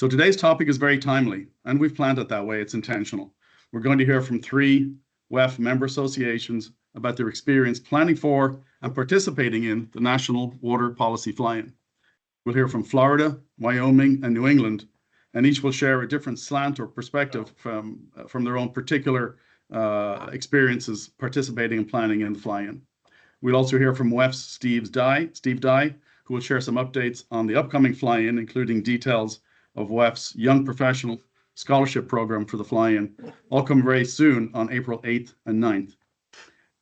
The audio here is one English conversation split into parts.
So today's topic is very timely, and we've planned it that way. It's intentional. We're going to hear from 3 WEF member associations about their experience planning for and participating in the National Water Policy Fly-In. We'll hear from Florida, Wyoming, and New England, and each will share a different slant or perspective from their own particular experiences participating and planning in the fly-in. We'll also hear from WEF's Steve Dye, who will share some updates on the upcoming fly-in, including details of WEF's Young Professional Scholarship Program for the fly-in, all come very soon on April 8th and 9th.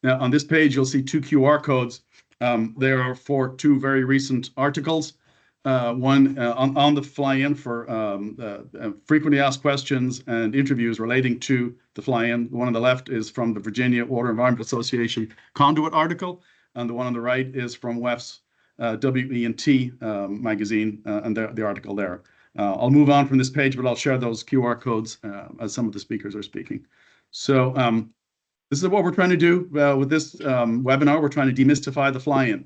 Now, on this page, you'll see 2 QR codes. They are for 2 very recent articles. One on the fly-in for frequently asked questions and interviews relating to the fly-in. The one on the left is from the Virginia Water Environment Association Conduit article, and the one on the right is from WEF's WEA magazine and the article there. I'll move on from this page, but I'll share those QR codes as some of the speakers are speaking. So this is what we're trying to do with this webinar. We're trying to demystify the fly-in.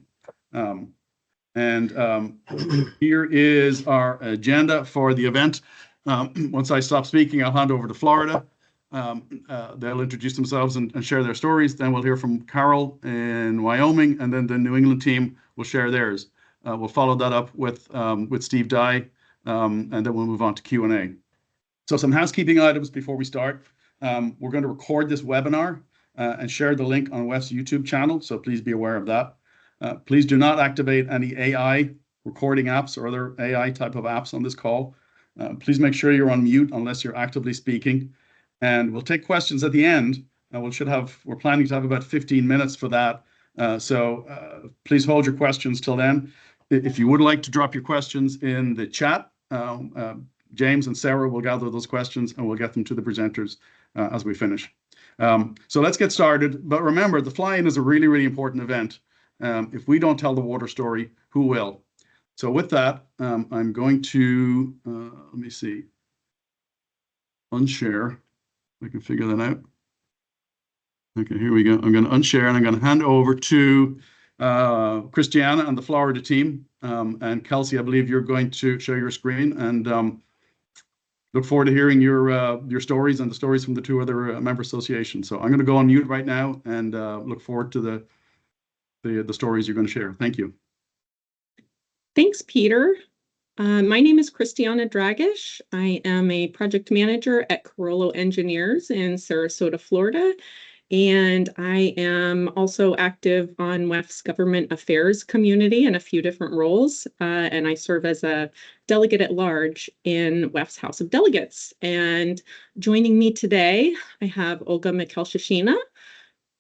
Here is our agenda for the event. Once I stop speaking, I'll hand over to Florida. They'll introduce themselves and share their stories. Then we'll hear from Carol in Wyoming, and then the New England team will share theirs. We'll follow that up with Steve Dye, and then we'll move on to Q&A. So some housekeeping items before we start. We're going to record this webinar and share the link on WEF's YouTube channel, so please be aware of that. Please do not activate any AI recording apps or other AI type of apps on this call. Please make sure you're on mute unless you're actively speaking. And we'll take questions at the end. We're planning to have about 15 minutes for that. So please hold your questions till then. If you would like to drop your questions in the chat, James and Sarah will gather those questions and we'll get them to the presenters as we finish. So let's get started. But remember, the fly-in is a really, really important event. If we don't tell the water story, who will? So with that, I'm going to, let me see, unshare. I can figure that out. Okay, here we go. I'm going to unshare and I'm going to hand over to Christiana and the Florida team. And Kelsey, I believe you're going to share your screen, and look forward to hearing your stories and the stories from the 2 other member associations. So I'm going to go on mute right now and look forward to the stories you're going to share. Thank you. Thanks, Peter. My name is Christiana Dragish. I am a project manager at Carollo Engineers in Sarasota, Florida. And I am also active on WEF's government affairs community in a few different roles. And I serve as a delegate at large in WEF's House of Delegates. And joining me today, I have Olga Mikhalshishina.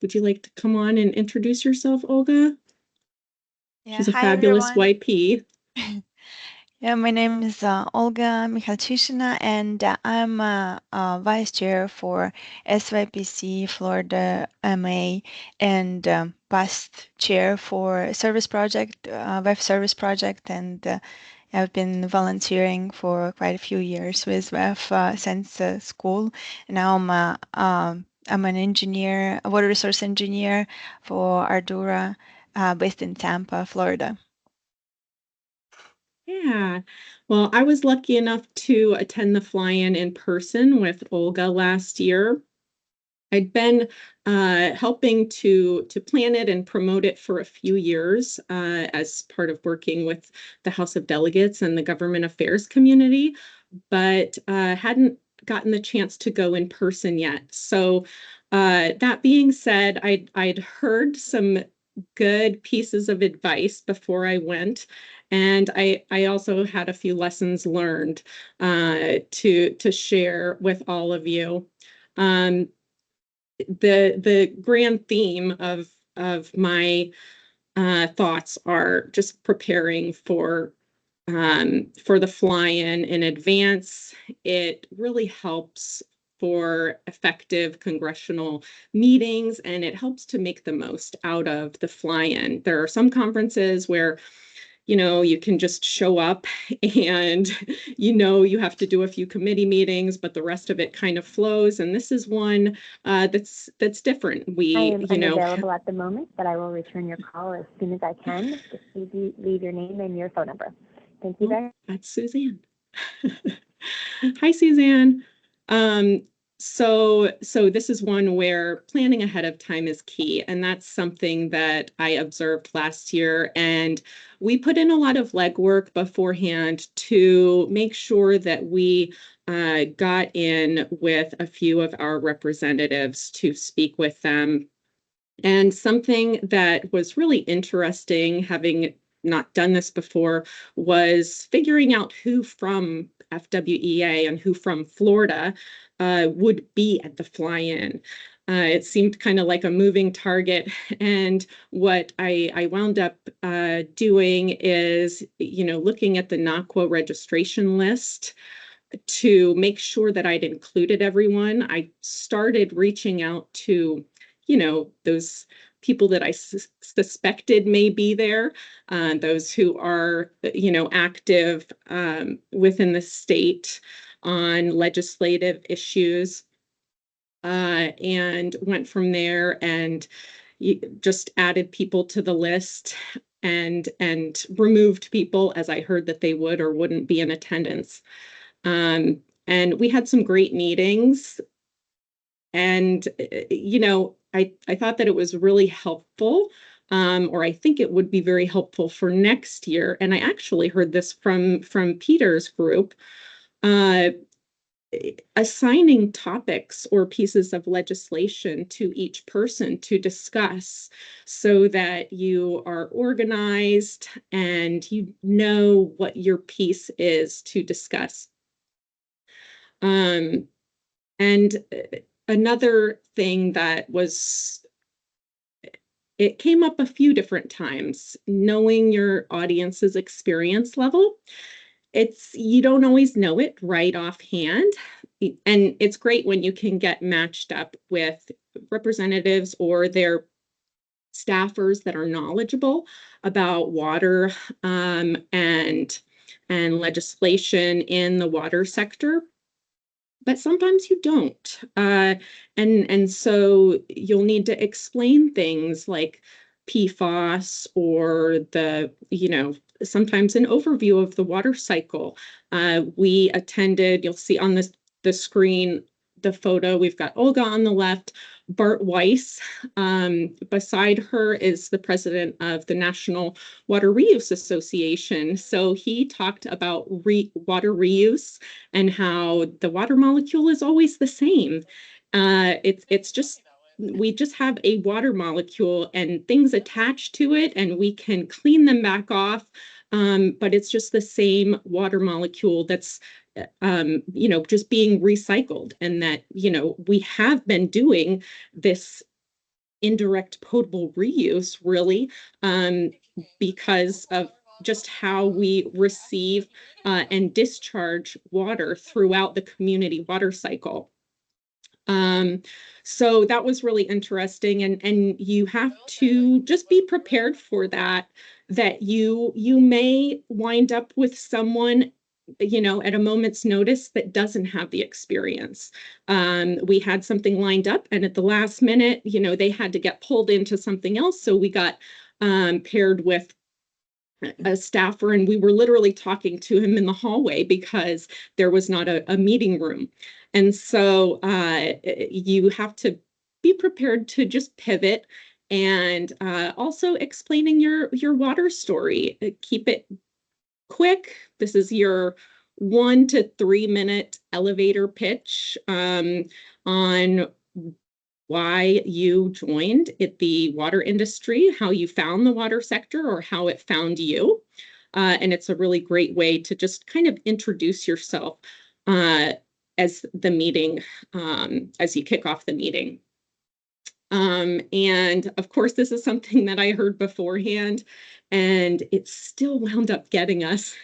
Would you like to come on and introduce yourself, Olga? Yeah, she's a hi, fabulous everyone. YP. Yeah, my name is Olga Mikhalchishina, and I'm vice chair for SYPC Florida MA and past chair for service project, WEF service project, and I've been volunteering for quite a few years with WEF since school. And now I'm an engineer, a water resource engineer for Ardura, based in Tampa, Florida. Yeah, well, I was lucky enough to attend the fly-in in person with Olga last year. I'd been helping to plan it and promote it for a few years as part of working with the House of Delegates and the government affairs community, but hadn't gotten the chance to go in person yet. So that being said, I'd heard some good pieces of advice before I went. And I also had a few lessons learned to share with all of you. The grand theme of my thoughts are just preparing for the fly-in in advance. It really helps for effective congressional meetings, and it helps to make the most out of the fly-in. There are some conferences where you can just show up and, you have to do a few committee meetings, but the rest of it kind of flows. And this is one that's different. I am unavailable at the moment, but I will return your call as soon as I can. Just leave your name and your phone number. Thank you very much. That's Suzanne. Hi, Suzanne. So this is one where planning ahead of time is key, and that's something that I observed last year. And we put in a lot of legwork beforehand to make sure that we got in with a few of our representatives to speak with them. And something that was really interesting, having not done this before, was figuring out who from FWEA and who from Florida would be at the fly-in. It seemed kind of like a moving target. And what I wound up doing is, looking at the NAWQA registration list to make sure that I'd included everyone. I started reaching out to, those people that I suspected may be there, those who are, active within the state on legislative issues, and went from there and just added people to the list and removed people as I heard that they would or wouldn't be in attendance. And we had some great meetings. And, I thought that it was really helpful, or I think it would be very helpful for next year. And I actually heard this from Peter's group, uh, assigning topics or pieces of legislation to each person to discuss so that you are organized and you know what your piece is to discuss. And another thing that it came up a few different times, knowing your audience's experience level. You don't always know it right offhand. And it's great when you can get matched up with representatives or their staffers that are knowledgeable about water, and legislation in the water sector. But sometimes you don't. And so you'll need to explain things like PFAS or sometimes an overview of the water cycle. We attended, you'll see on the screen, the photo, we've got Olga on the left, Bart Weiss. Beside her is the president of the National Water Reuse Association. So he talked about water reuse and how the water molecule is always the same. It's just, we just have a water molecule and things attached to it, and we can clean them back off. But it's just the same water molecule that's just being recycled, and that, we have been doing this indirect potable reuse really, because of just how we receive and discharge water throughout the community water cycle. So that was really interesting, and you have to just be prepared for that you may wind up with someone, at a moment's notice that doesn't have the experience. We had something lined up, and at the last minute, they had to get pulled into something else. So we got paired with a staffer, and we were literally talking to him in the hallway because there was not a meeting room. And so you have to be prepared to just pivot, and also explaining your water story. Keep it quick. This is your 1 to 3 minute elevator pitch on why you joined the water industry, how you found the water sector, or how it found you. And it's a really great way to just kind of introduce yourself as the meeting, as you kick off the meeting. And of course, this is something that I heard beforehand, and it still wound up getting us,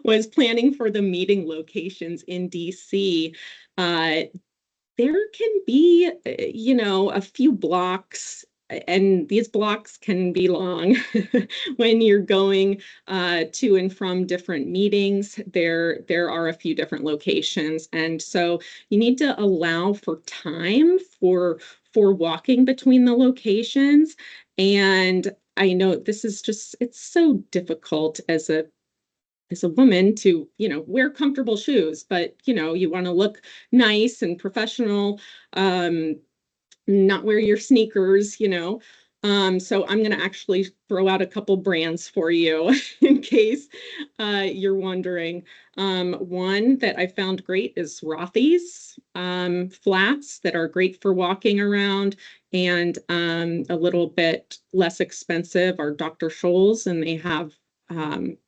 was planning for the meeting locations in DC. There can be, a few blocks, and these blocks can be long when you're going to and from different meetings. There are a few different locations, and so you need to allow for time for walking between the locations. And I know this is just, it's so difficult as a as a woman to, wear comfortable shoes, but, you want to look nice and professional, not wear your sneakers, So I'm going to actually throw out a couple brands for you in case you're wondering. One that I found great is Rothy's flats that are great for walking around, and a little bit less expensive are Dr. Scholl's, and they have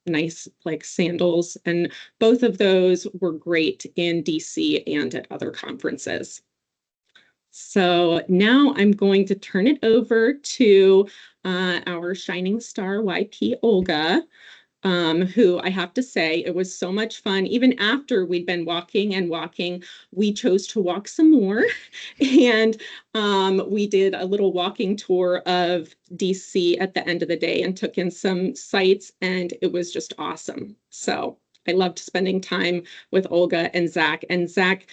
nice like sandals, and both of those were great in DC and at other conferences. So now I'm going to turn it over to our shining star YP Olga, who I have to say, it was so much fun. Even after we'd been walking and walking, we chose to walk some more. And we did a little walking tour of DC at the end of the day and took in some sights, and it was just awesome. So I loved spending time with Olga and Zach. And Zach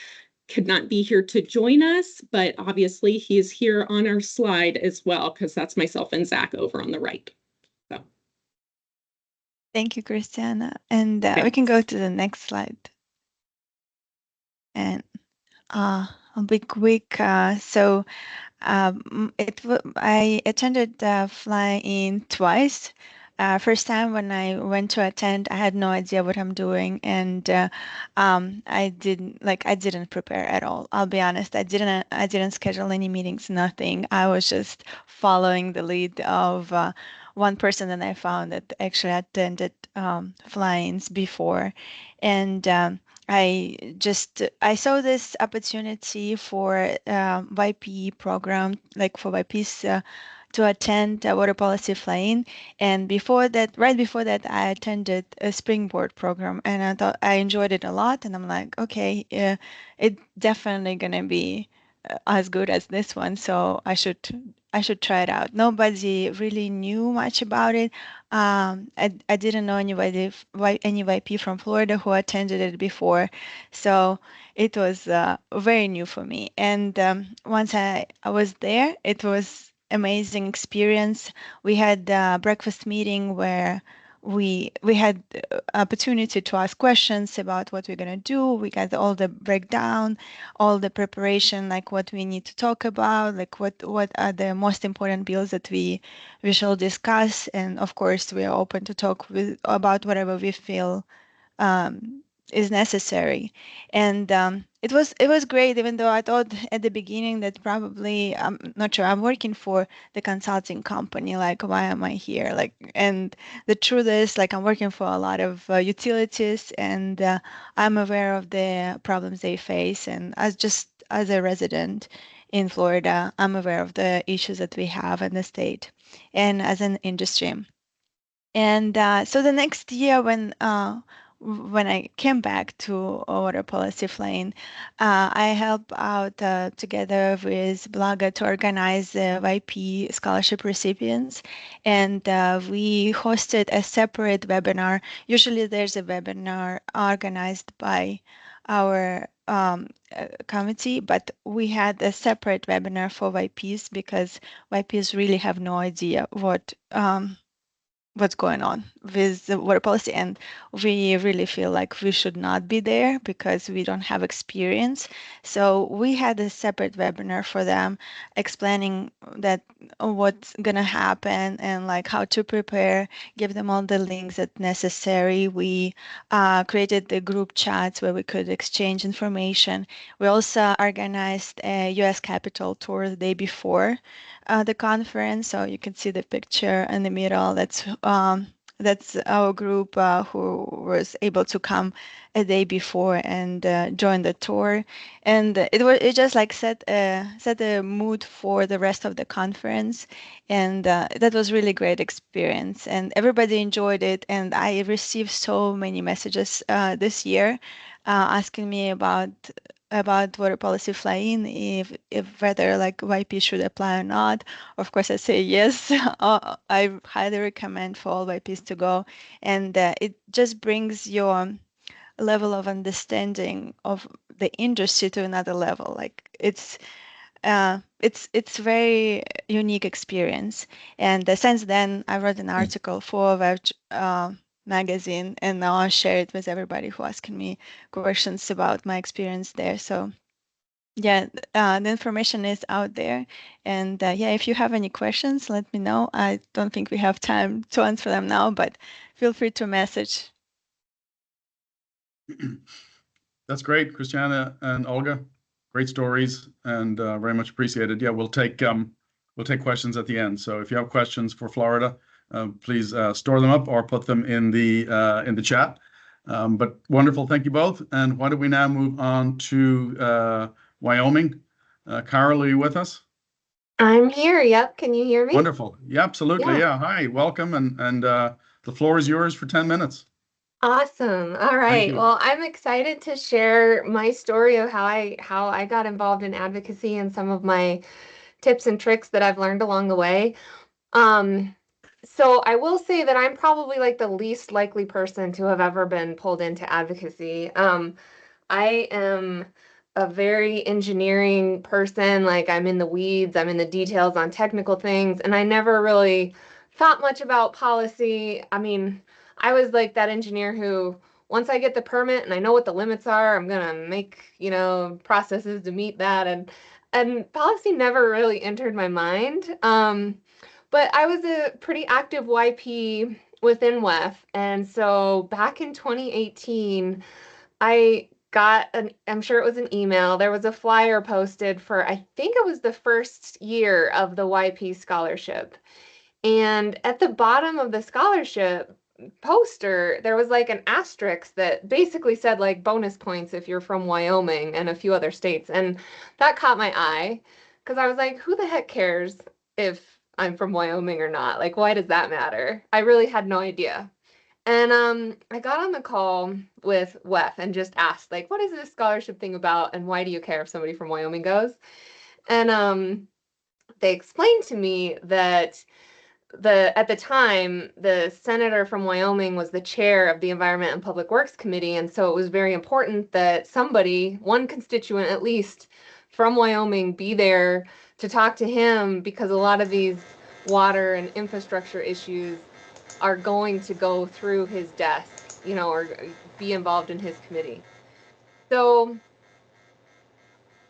could not be here to join us, but obviously he's here on our slide as well, because that's myself and Zach over on the right. So. Thank you, Christiana. And we can go to the next slide. And I'll be quick. So I attended fly-in twice. First time when I went to attend, I had no idea what I'm doing, and I didn't prepare at all. I'll be honest. I didn't schedule any meetings, nothing. I was just following the lead of one person that I found that actually attended fly-ins before, and I saw this opportunity for YP program, like for YPs to attend a water policy fly-in. And right before that, I attended a springboard program, and I thought I enjoyed it a lot. And I'm like, okay, it's definitely gonna be as good as this one, so I should try it out. Nobody really knew much about it. I didn't know any YP from Florida who attended it before, so it was very new for me. And once I was there, it was amazing experience. We had a breakfast meeting where we had opportunity to ask questions about what we're gonna do. We got all the breakdown, all the preparation, like what we need to talk about, like what are the most important bills that we shall discuss, and of course we are open to talk about whatever we feel is necessary. And it was great, even though I thought at the beginning that probably, I'm not sure, I'm working for the consulting company, like why am I here, like, and the truth is, like, I'm working for a lot of utilities, and I'm aware of the problems they face, and as a resident in Florida, I'm aware of the issues that we have in the state and as an industry. And so the next year, when I came back to water policy flying, I helped out together with Blaga to organize the YP scholarship recipients, and we hosted a separate webinar. Usually there's a webinar organized by our committee, but we had a separate webinar for YPs because YPs really have no idea what's going on with the water policy, and we really feel like we should not be there because we don't have experience. So we had a separate webinar for them explaining that what's gonna happen and like how to prepare, give them all the links that necessary. We created the group chats where we could exchange information. We also organized a US Capitol tour the day before the conference, so you can see the picture in the middle. That's our group who was able to come a day before and join the tour, and it just like set a mood for the rest of the conference, and that was really great experience, and everybody enjoyed it. And I received so many messages this year asking me about water policy fly-in, if whether like YP should apply or not. Of course, I say yes. I highly recommend for all YPs to go, and it just brings your level of understanding of the industry to another level. Like it's very unique experience. And since then, I wrote an article for magazine, and now I'll share it with everybody who asking me questions about my experience there. So yeah, the information is out there. And yeah, if you have any questions, let me know. I don't think we have time to answer them now, but feel free to message. That's great, Christiana and Olga. Great stories and very much appreciated. Yeah, we'll take questions at the end. So if you have questions for Florida, please store them up or put them in the chat. But wonderful, thank you both. And why don't we now move on to Wyoming? Carol, are you with us? I'm here. Yep. Can you hear me? Wonderful. Yeah, absolutely. Yeah. Hi, welcome. And the floor is yours for 10 minutes. Awesome. All right. Well, I'm excited to share my story of how I got involved in advocacy and some of my tips and tricks that I've learned along the way. So I will say that I'm probably like the least likely person to have ever been pulled into advocacy. I am a very engineering person. Like I'm in the weeds, I'm in the details on technical things, and I never really thought much about policy. I mean, I was like that engineer who, once I get the permit and I know what the limits are, I'm gonna make, processes to meet that. And policy never really entered my mind. But I was a pretty active YP within WEF. And so back in 2018, I got I'm sure it was an email. There was a flyer posted for, I think it was the first year of the YP scholarship. And at the bottom of the scholarship poster, there was like an asterisk that basically said like bonus points if you're from Wyoming and a few other states. And that caught my eye because I was like, who the heck cares if I'm from Wyoming or not? Like, why does that matter? I really had no idea. And I got on the call with WEF and just asked, like, what is this scholarship thing about, and why do you care if somebody from Wyoming goes? And they explained to me that at the time, the senator from Wyoming was the chair of the Environment and Public Works Committee, and so it was very important that somebody, one constituent at least, from Wyoming be there to talk to him, because a lot of these water and infrastructure issues are going to go through his desk, or be involved in his committee. So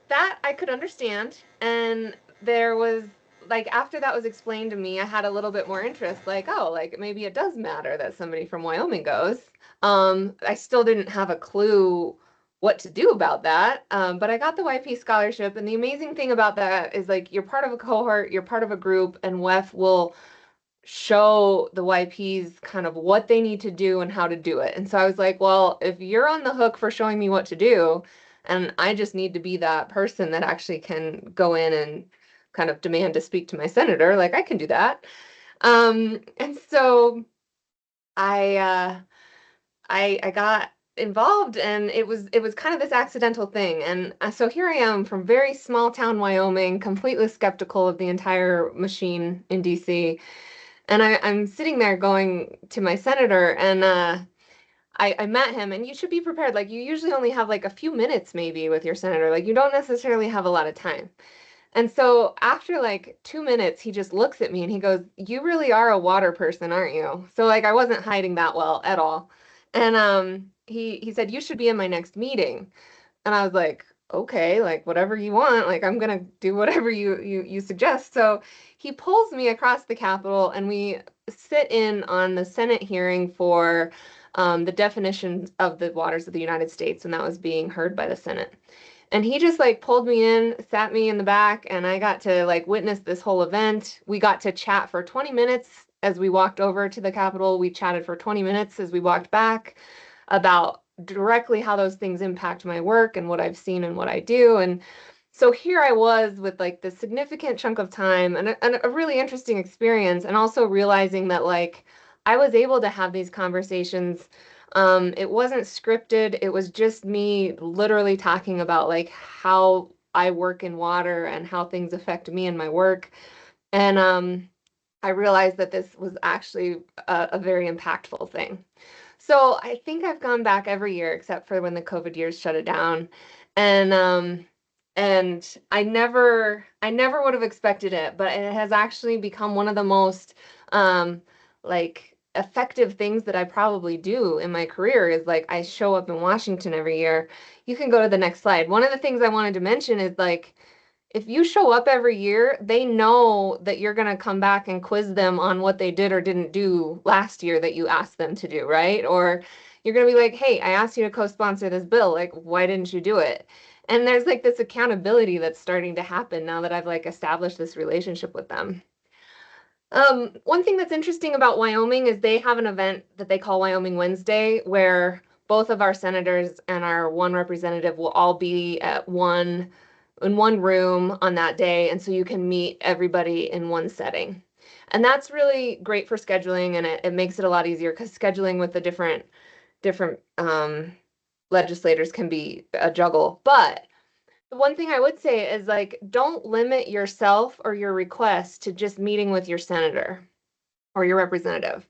that I could understand. And there was, like, after that was explained to me, I had a little bit more interest, like, oh, like maybe it does matter that somebody from Wyoming goes. I still didn't have a clue what to do about that. But I got the YP scholarship. And the amazing thing about that is, like, you're part of a cohort, you're part of a group, and WEF will show the YPs kind of what they need to do and how to do it. And so I was like, well, if you're on the hook for showing me what to do, and I just need to be that person that actually can go in and kind of demand to speak to my senator, like I can do that. And so I got involved, and it was kind of this accidental thing. And so here I am from very small town Wyoming, completely skeptical of the entire machine in DC. And I'm sitting there going to my senator, and I met him. And you should be prepared. Like, you usually only have like a few minutes maybe with your senator. Like, you don't necessarily have a lot of time. And so after like 2 minutes, he just looks at me and he goes, "You really are a water person, aren't you?" So like I wasn't hiding that well at all. And he said, "You should be in my next meeting." And I was like, okay, like whatever you want, like I'm gonna do whatever you suggest. So he pulls me across the Capitol, and we sit in on the Senate hearing for the definition of the waters of the United States, and that was being heard by the Senate. And he just like pulled me in, sat me in the back, and I got to like witness this whole event. We got to chat for 20 minutes as we walked over to the Capitol. We chatted for 20 minutes as we walked back about directly how those things impact my work and what I've seen and what I do. And so here I was with like this significant chunk of time and a really interesting experience, and also realizing that like I was able to have these conversations. It wasn't scripted. It was just me literally talking about like how I work in water and how things affect me and my work. And I realized that this was actually a very impactful thing. So I think I've gone back every year except for when the COVID years shut it down. And I never would have expected it, but it has actually become one of the most like effective things that I probably do in my career is like I show up in Washington every year. You can go to the next slide. One of the things I wanted to mention is like if you show up every year, they know that you're going to come back and quiz them on what they did or didn't do last year that you asked them to do, right? Or you're going to be like, hey, I asked you to co-sponsor this bill. Like, why didn't you do it? And there's like this accountability that's starting to happen now that I've like established this relationship with them. One thing that's interesting about Wyoming is they have an event that they call Wyoming Wednesday, where both of our senators and our one representative will all be in one room on that day, and so you can meet everybody in one setting. And that's really great for scheduling, and it makes it a lot easier because scheduling with the different legislators can be a juggle. But the one thing I would say is like, don't limit yourself or your request to just meeting with your senator or your representative.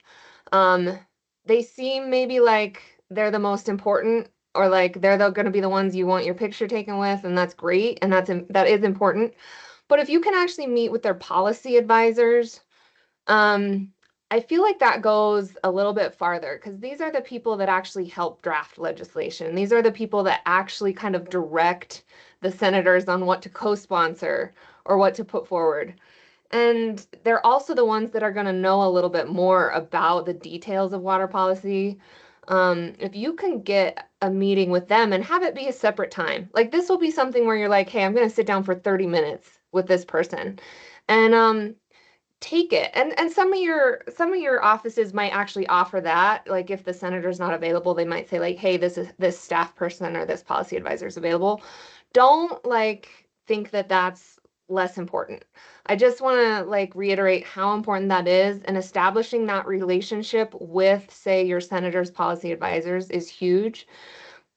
They seem maybe like they're the most important, or like they're going to be the ones you want your picture taken with, and that's great, and that is important. But if you can actually meet with their policy advisors, I feel like that goes a little bit farther because these are the people that actually help draft legislation. These are the people that actually kind of direct the senators on what to co-sponsor or what to put forward. And they're also the ones that are going to know a little bit more about the details of water policy. If you can get a meeting with them and have it be a separate time, like this will be something where you're like, hey, I'm going to sit down for 30 minutes with this person. And take it. And some of your offices might actually offer that. Like if the senator's not available, they might say like, hey, this staff person or this policy advisor is available. Don't like think that that's less important. I just want to like reiterate how important that is, and establishing that relationship with, say, your senator's policy advisors is huge.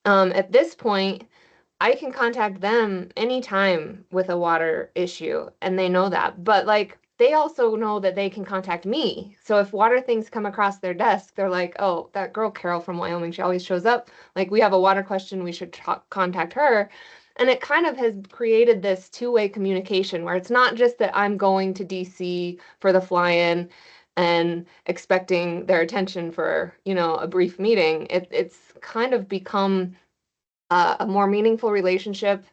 At this point, I can contact them anytime with a water issue, and they know that. But like they also know that they can contact me. So if water things come across their desk, they're like, oh, that girl Carol from Wyoming, she always shows up. Like we have a water question, we should contact her. And it kind of has created this two-way communication where it's not just that I'm going to DC for the fly-in and expecting their attention for, a brief meeting. It's kind of become a more meaningful relationship.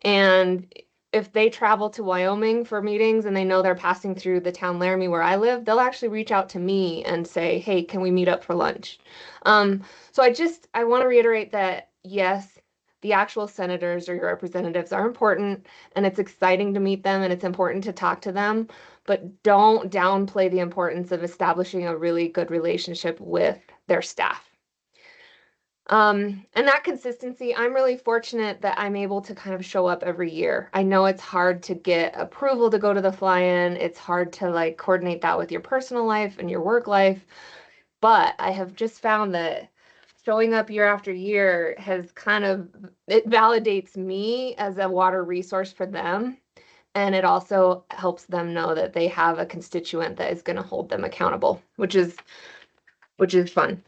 And if they travel to Wyoming for meetings and they know they're passing through the town Laramie where I live, they'll actually reach out to me and say, hey, can we meet up for lunch? So I want to reiterate that, yes, the actual senators or your representatives are important, and it's exciting to meet them and it's important to talk to them, but don't downplay the importance of establishing a really good relationship with their staff. And that consistency, I'm really fortunate that I'm able to kind of show up every year. I know it's hard to get approval to go to the fly-in. It's hard to like coordinate that with your personal life and your work life. But I have just found that showing up year after year it validates me as a water resource for them. And it also helps them know that they have a constituent that is going to hold them accountable, which is fun.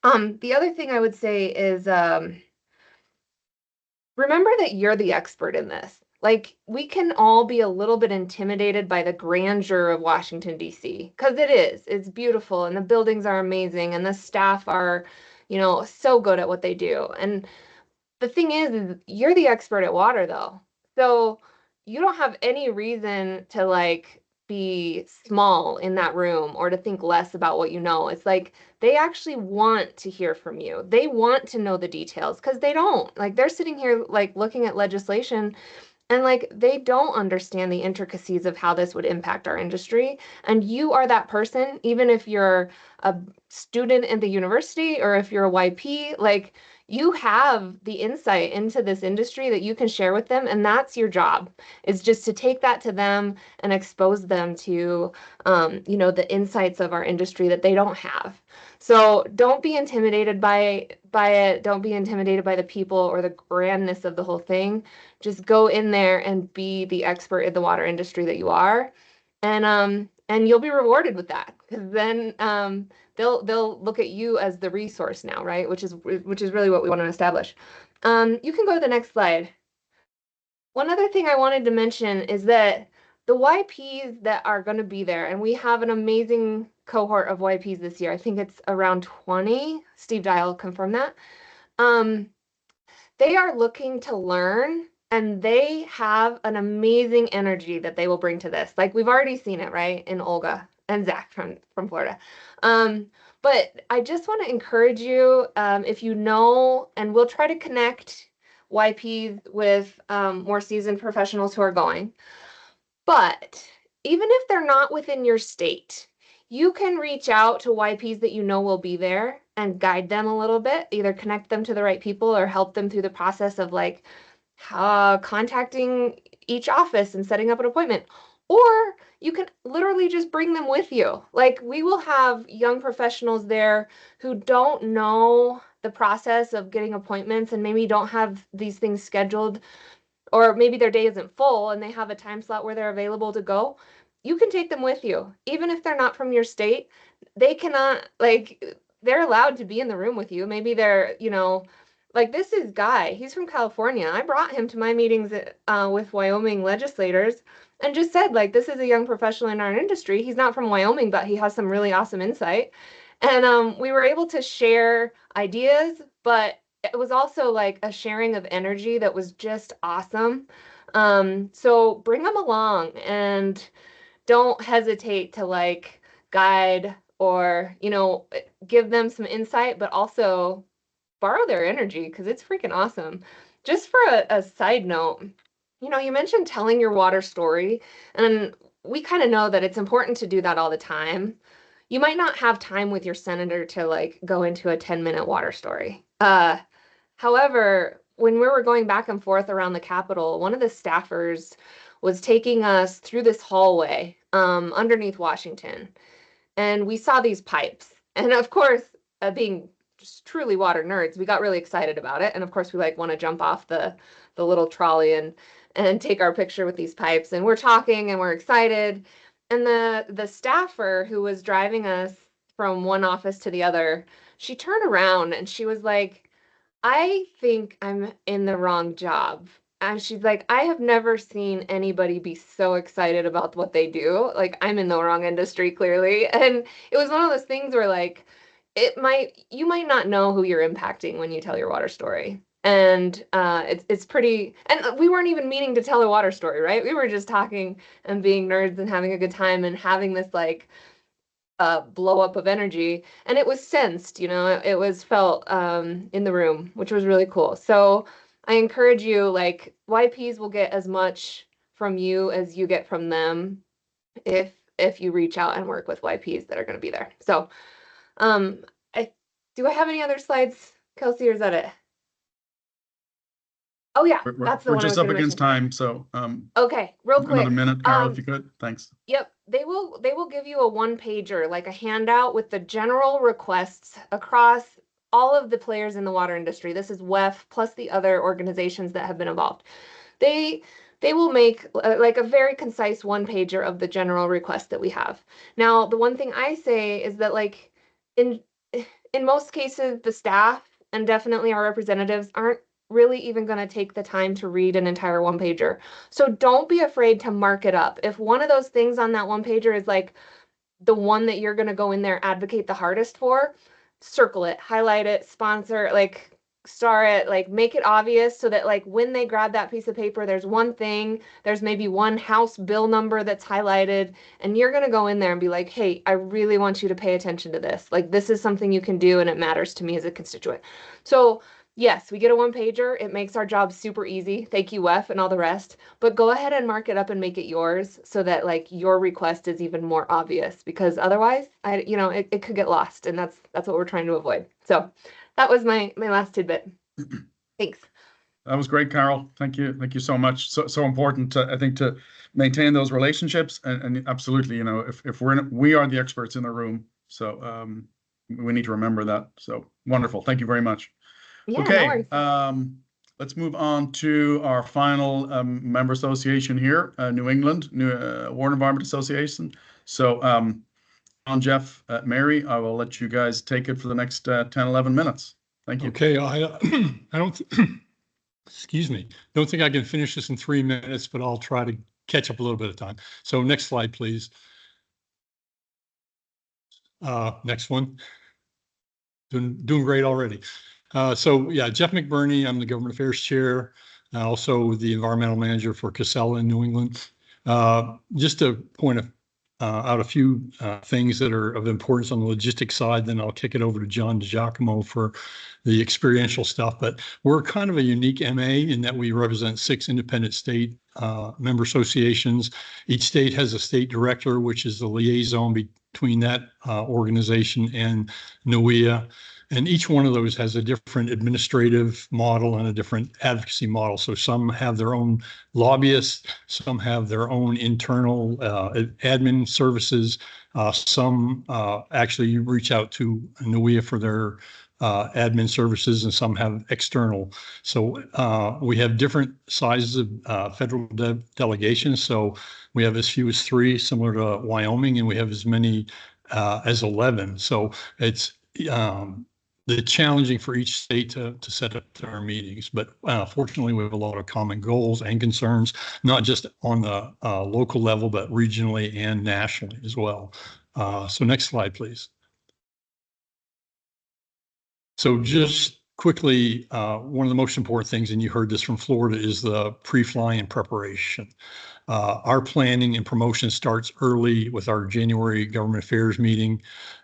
The other thing I would say is remember that you're the expert in this. Like, we can all be a little bit intimidated by the grandeur of Washington, D.C., because it is. It's beautiful, and the buildings are amazing, and the staff are, so good at what they do. And the thing is you're the expert at water, though. So you don't have any reason to, like, be small in that room or to think less about what you know. It's like they actually want to hear from you. They want to know the details because they don't. Like, they're sitting here, like, looking at legislation and like they don't understand the intricacies of how this would impact our industry. And you are that person, even if you're a student in the university or if you're a YP, like you have the insight into this industry that you can share with them. And that's your job, is just to take that to them and expose them to, the insights of our industry that they don't have. So don't be intimidated by it. Don't be intimidated by the people or the grandness of the whole thing. Just go in there and be the expert in the water industry that you are, and you'll be rewarded with that, because then they'll look at you as the resource now, right? Which is really what we want to establish. You can go to the next slide. One other thing I wanted to mention is that the YPs that are going to be there, and we have an amazing cohort of YPs this year. I think it's around 20. Steve Dye will confirm that. They are looking to learn, and they have an amazing energy that they will bring to this. Like, we've already seen it, right, in Olga and Zach from Florida. But I just want to encourage you, if you know, and we'll try to connect YPs with more seasoned professionals who are going. But even if they're not within your state, you can reach out to YPs that you know will be there and guide them a little bit, either connect them to the right people or help them through the process of like contacting each office and setting up an appointment. Or you can literally just bring them with you. Like, we will have young professionals there who don't know the process of getting appointments and maybe don't have these things scheduled, or maybe their day isn't full and they have a time slot where they're available to go. You can take them with you. Even if they're not from your state, they cannot, like, they're allowed to be in the room with you. Maybe they're, you know, like, this is Guy. He's from California. I brought him to my meetings with Wyoming legislators and just said, like, this is a young professional in our industry. He's not from Wyoming, but he has some really awesome insight. And we were able to share ideas, but it was also like a sharing of energy that was just awesome. So bring them along and don't hesitate to like guide or, you know, give them some insight, but also borrow their energy because it's freaking awesome. Just for a side note, you know, you mentioned telling your water story, and we kind of know that it's important to do that all the time. You might not have time with your senator to like go into a 10-minute water story. However, when we were going back and forth around the Capitol, one of the staffers was taking us through this hallway underneath Washington, and we saw these pipes. And of course, being just truly water nerds, we got really excited about it. And of course, we like want to jump off the little trolley and take our picture with these pipes. And we're talking and we're excited. And the staffer who was driving us from one office to the other, she turned around and she was like, I think I'm in the wrong job. And she's like, I have never seen anybody be so excited about what they do. Like, I'm in the wrong industry, clearly. And it was one of those things where like, you might not know who you're impacting when you tell your water story. And it's pretty, and we weren't even meaning to tell a water story, right? We were just talking and being nerds and having a good time and having this like blow up of energy, and it was sensed, you know, it was felt in the room, which was really cool. So I encourage you, like, YPs will get as much from you as you get from them if you reach out and work with YPs that are going to be there. So do I have any other slides, Kelsey, or is that it? Oh yeah, that's the we're one just I was up gonna against mention. time, so okay, real quick. another minute, Carol, if you could. Thanks. Yep, they will give you a one-pager, like a handout with the general requests across all of the players in the water industry. This is WEF plus the other organizations that have been involved. They will make like a very concise one-pager of the general request that we have. Now, the one thing I say is that like in most cases, the staff and definitely our representatives aren't really even going to take the time to read an entire one pager. So don't be afraid to mark it up. If one of those things on that one pager is like the one that you're going to go in there, advocate the hardest for, circle it, highlight it, sponsor, like star it, like make it obvious so that like when they grab that piece of paper, there's one thing, there's maybe one House bill number that's highlighted, and you're going to go in there and be like, hey, I really want you to pay attention to this. Like, this is something you can do and it matters to me as a constituent. So yes, we get a one pager. It makes our job super easy. Thank you, WEF and all the rest. But go ahead and mark it up and make it yours so that like your request is even more obvious, because otherwise, it could get lost, and that's what we're trying to avoid. So that was my last tidbit. Thanks. That was great, Carol. Thank you. Thank you so much. So important, I think, to maintain those relationships. And absolutely, you know, if we are the experts in the room. So we need to remember that. So wonderful. Thank you very much. Yeah, Okay. no worries. Let's move on to our final member association here, New England Water Environment Association. So on Jeff, Mary, I will let you guys take it for the next 10, 11 minutes. Thank you. Okay, I don't, excuse me, don't think I can finish this in 3 minutes, but I'll try to catch up a little bit of time. So next slide, please. Next one. Doing great already. So yeah, Jeff McBurney, I'm the Government Affairs Chair, also the Environmental Manager for Casella in New England. Just to point out a few things that are of importance on the logistics side, then I'll kick it over to John DiGiacomo for the experiential stuff. But we're kind of a unique MA in that we represent 6 independent state member associations. Each state has a state director, which is the liaison between that organization and NWEA. And each one of those has a different administrative model and a different advocacy model. So some have their own lobbyists, some have their own internal admin services. Some actually reach out to NWEA for their admin services, and some have external. So we have different sizes of federal delegations. So we have as few as 3, similar to Wyoming, and we have as many as 11. So it's challenging for each state to set up their meetings. But fortunately, we have a lot of common goals and concerns, not just on the local level, but regionally and nationally as well. So next slide, please. So just quickly, one of the most important things, and you heard this from Florida, is the pre-flying preparation. Our planning and promotion starts early with our January government affairs meeting,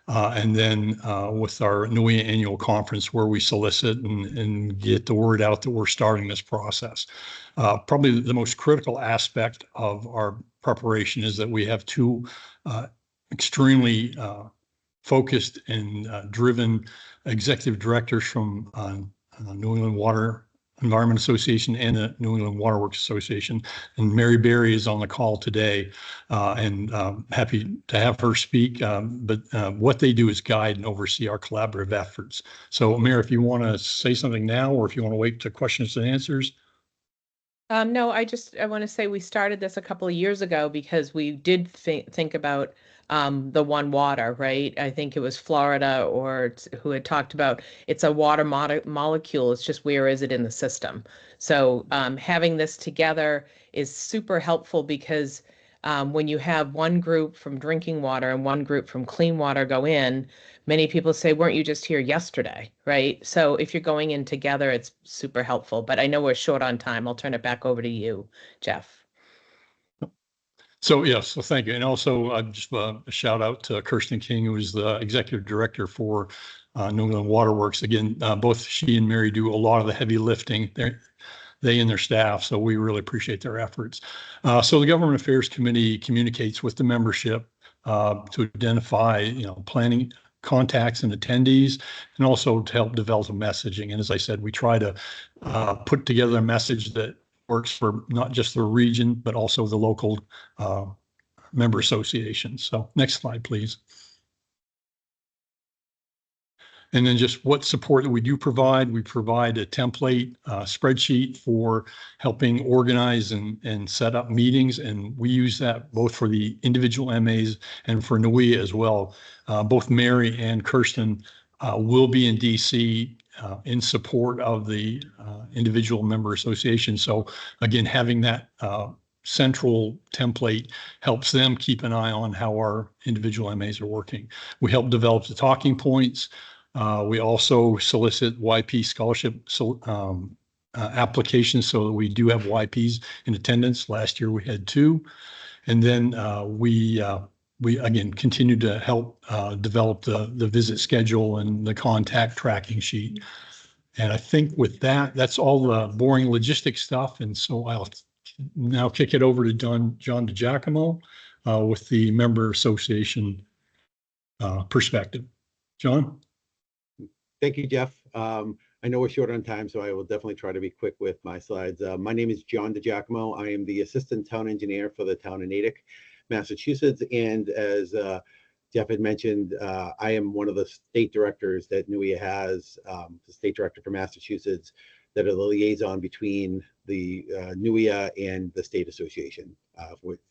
and then with our NWEA annual conference, where we solicit and get the word out that we're starting this process. Probably the most critical aspect of our preparation is that we have 2 extremely focused and driven executive directors from New England Water Environment Association and the New England Waterworks Association. And Mary Berry is on the call today, and happy to have her speak. But what they do is guide and oversee our collaborative efforts. So Mary, if you want to say something now, or if you want to wait to questions and answers. No, I want to say we started this a couple of years ago because we did think about the One Water, right? I think it was Florida who had talked about it's a water molecule. It's just where is it in the system? So having this together is super helpful because when you have one group from drinking water and one group from clean water go in, many people say, weren't you just here yesterday, right? So if you're going in together, it's super helpful. But I know we're short on time. I'll turn it back over to you, Jeff. So yes, so thank you. And also just a shout out to Kirsten King, who is the executive director for New England Waterworks. Again, both she and Mary do a lot of the heavy lifting. They and their staff, so we really appreciate their efforts. So the Government Affairs Committee communicates with the membership to identify, planning contacts and attendees, and also to help develop a messaging. And as I said, we try to put together a message that works for not just the region, but also the local member associations. So next slide, please. And then just what support that we do provide. We provide a template spreadsheet for helping organize and set up meetings. And we use that both for the individual MAs and for NWEA as well. Both Mary and Kirsten will be in DC in support of the individual member association. So again, having that central template helps them keep an eye on how our individual MAs are working. We help develop the talking points. We also solicit YP scholarship applications, so that we do have YPs in attendance. Last year we had 2. And then we again continue to help develop the visit schedule and the contact tracking sheet. And I think with that, that's all the boring logistics stuff. And so I'll now kick it over to John DiGiacomo with the member association perspective. John? Thank you, Jeff. I know we're short on time, so I will definitely try to be quick with my slides. My name is John DiGiacomo. I am the assistant town engineer for the town of Natick, Massachusetts. And as Jeff had mentioned, I am one of the state directors that NWEA has, the state director for Massachusetts, that are the liaison between the NWEA and the state association.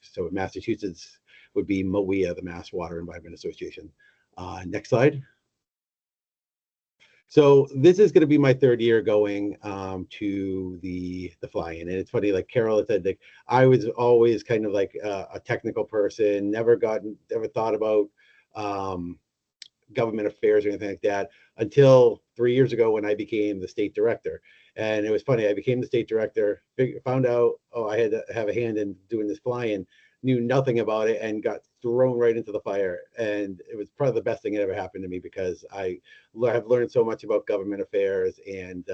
So Massachusetts would be MWEA, the Mass Water Environment Association. Next slide. So this is going to be my 3rd year going to the fly-in, and it's funny, like Carol had said, like I was always kind of like a technical person, never thought about government affairs or anything like that until 3 years ago when I became the state director. And it was funny, I became the state director, found out, oh, I had to have a hand in doing this fly-in, knew nothing about it, and got thrown right into the fire. And it was probably the best thing that ever happened to me, because I have learned so much about government affairs, and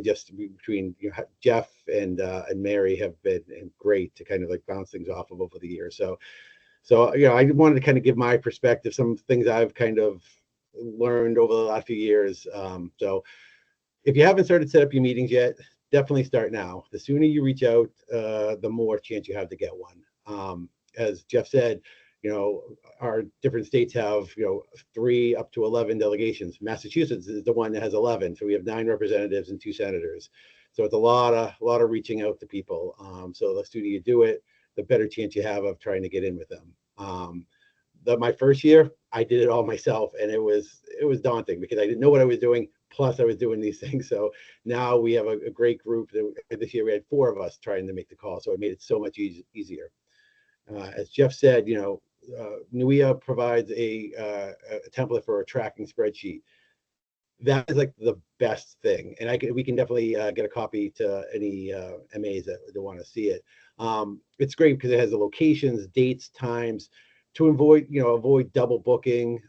just between Jeff and Mary have been great to kind of like bounce things off of over the years. So I wanted to kind of give my perspective, some things I've kind of learned over the last few years. So if you haven't started to set up your meetings yet, definitely start now. The sooner you reach out, the more chance you have to get one. As Jeff said, our different states have 3 up to 11 delegations. Massachusetts is the one that has 11, so we have 9 representatives and 2 senators. So it's a lot of reaching out to people. So the sooner you do it, the better chance you have of trying to get in with them. My first year, I did it all myself, and it was daunting because I didn't know what I was doing. Plus, I was doing these things. So now we have a great group. This year we had 4 of us trying to make the call, so it made it so much easier. As Jeff said, WEA provides a template for a tracking spreadsheet. That is like the best thing, and we can definitely get a copy to any MAs that want to see it. It's great because it has the locations, dates, times, to avoid double booking.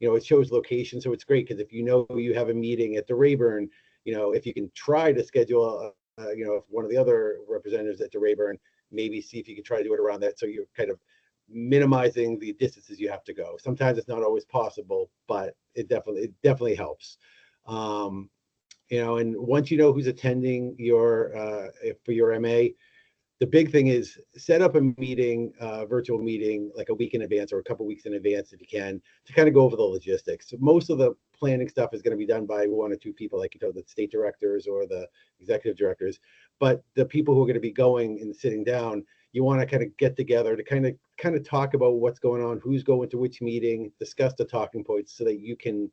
It shows locations, so it's great because if you have a meeting at the Rayburn, if you can try to schedule, if one of the other representatives at the Rayburn, maybe see if you can try to do it around that, so you're kind of minimizing the distances you have to go. Sometimes it's not always possible, but it definitely helps. And once you know who's attending for your MA, the big thing is set up a meeting, virtual meeting, like a week in advance or a couple weeks in advance if you can, to kind of go over the logistics. So most of the planning stuff is going to be done by 1 or 2 people, like the state directors or the executive directors. But the people who are going to be going and sitting down, you want to kind of get together to kind of talk about what's going on, who's going to which meeting, discuss the talking points, so that you can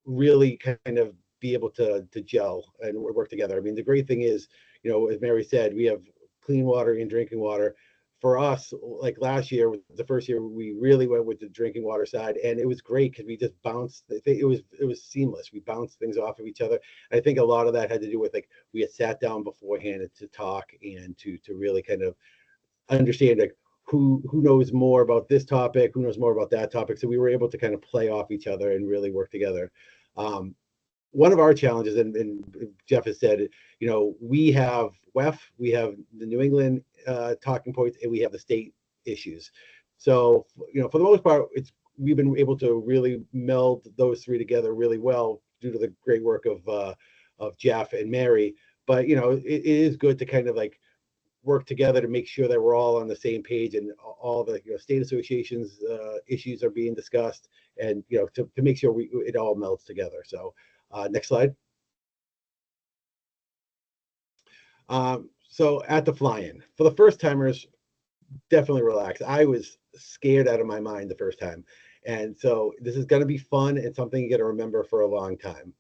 really kind of be able to gel and work together. I mean, the great thing is, as Mary said, we have clean water and drinking water. For us, like last year, the first year, we really went with the drinking water side, and it was great because we just bounced. It was seamless. We bounced things off of each other. I think a lot of that had to do with, like, we had sat down beforehand to talk and to really kind of understand, like, who knows more about this topic, who knows more about that topic. So we were able to kind of play off each other and really work together. One of our challenges, and Jeff has said, we have WEF, we have the New England talking points, and we have the state issues. So, for the most part, we've been able to really meld those 3 together really well due to the great work of Jeff and Mary. But, it is good to kind of like work together to make sure that we're all on the same page, and all the state associations issues are being discussed, and to make sure it all melds together. So next slide. So at the fly-in, for the first timers, definitely relax. I was scared out of my mind the first time, and so this is going to be fun and something you got to remember for a long time.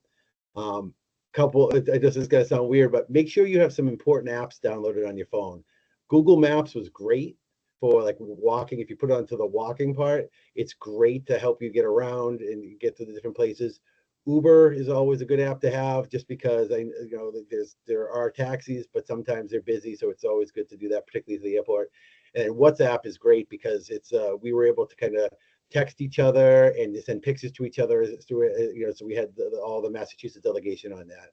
This is going to sound weird, but make sure you have some important apps downloaded on your phone. Google Maps was great for like walking. If you put it onto the walking part, it's great to help you get around and get to the different places. Uber is always a good app to have, just because there are taxis, but sometimes they're busy, so it's always good to do that, particularly at the airport. And WhatsApp is great because we were able to kind of text each other and send pictures to each other through it. So we had all the Massachusetts delegation on that.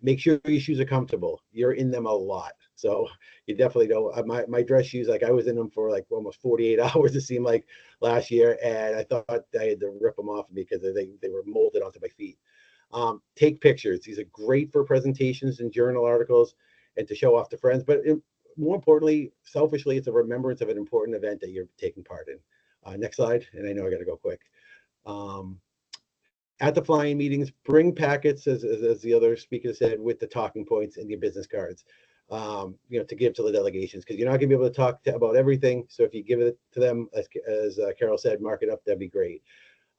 Make sure your shoes are comfortable. You're in them a lot, so you definitely don't. My dress shoes, like I was in them for like almost 48 hours, it seemed like, last year, and I thought I had to rip them off because they were molded onto my feet. Take pictures. These are great for presentations and journal articles and to show off to friends, but more importantly, selfishly, it's a remembrance of an important event that you're taking part in. Next slide, and I know I got to go quick. At the flying meetings, bring packets, as the other speaker said, with the talking points and your business cards, to give to the delegations, because you're not going to be able to talk about everything. So if you give it to them, as Carol said, mark it up, that'd be great.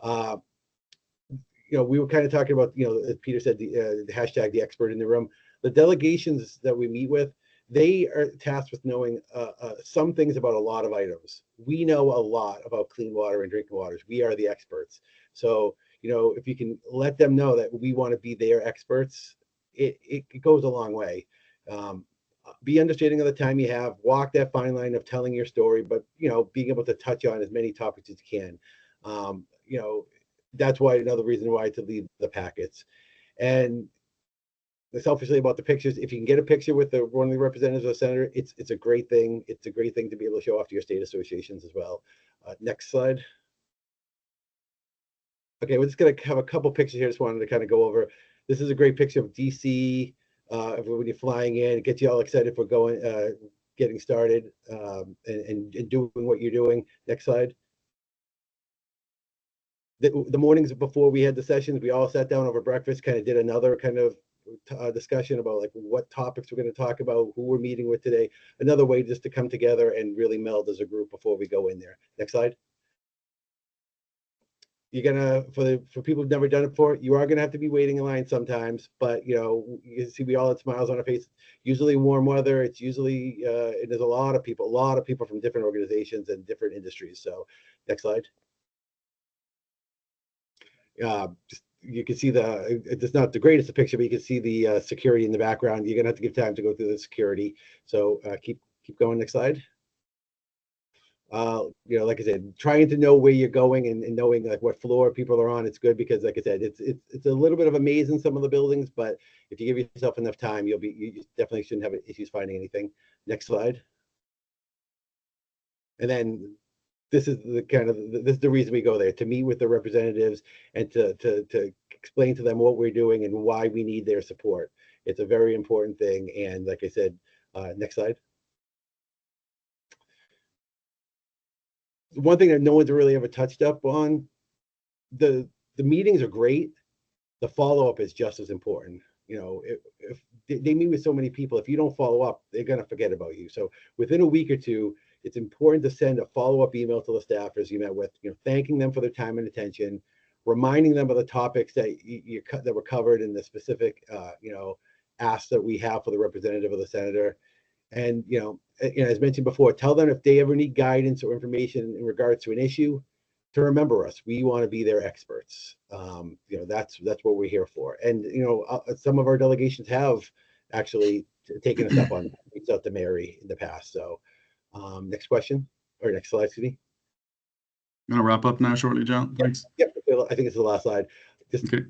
We were kind of talking about, as Peter said, the hashtag the expert in the room. The delegations that we meet with, They are tasked with knowing some things about a lot of items. We know a lot about clean water and drinking waters. We are the experts. So, if you can let them know that we want to be their experts, it goes a long way. Be understanding of the time you have, walk that fine line of telling your story, but, being able to touch on as many topics as you can. That's why another reason why to leave the packets. And selfishly about the pictures, if you can get a picture with one of the representatives of the senator, it's a great thing. It's a great thing to be able to show off to your state associations as well. Next slide. Okay, we're just going to have a couple pictures here. Just wanted to kind of go over. This is a great picture of DC when you're flying in. It gets you all excited for getting started and doing what you're doing. Next slide. The mornings before we had the sessions, we all sat down over breakfast, kind of did another kind of discussion about like what topics we're going to talk about, who we're meeting with today. Another way just to come together and really meld as a group before we go in there. Next slide. You're gonna, for people who've never done it before, you are gonna have to be waiting in line sometimes, but you can see we all had smiles on our face. Usually warm weather. It's usually there's a lot of people from different organizations and different industries. So next slide. You can see it's not the greatest picture, but you can see the security in the background. You're gonna have to give time to go through the security. So keep going. Next slide. Like I said, trying to know where you're going and knowing like what floor people are on, it's good because like I said, it's a little bit of a maze in some of the buildings, but if you give yourself enough time, you definitely shouldn't have issues finding anything. Next slide. And then this is the reason we go there, to meet with the representatives and to explain to them what we're doing and why we need their support. It's a very important thing. And like I said, next slide. One thing that no one's really ever touched up on, the meetings are great. The follow-up is just as important. If they meet with so many people, if you don't follow up, they're going to forget about you. So within a week or two, it's important to send a follow-up email to the staffers you met with, thanking them for their time and attention, reminding them of the topics that that were covered in the specific, asks that we have for the representative of the senator. And, as mentioned before, tell them if they ever need guidance or information in regards to an issue, to remember us. We want to be their experts. That's what we're here for. And, some of our delegations have actually taken us up on, reached out to Mary in the past. So next question, or next slide, excuse me. I'm going to wrap up now shortly, John. Thanks. Yep. I think it's the last slide. Just, okay.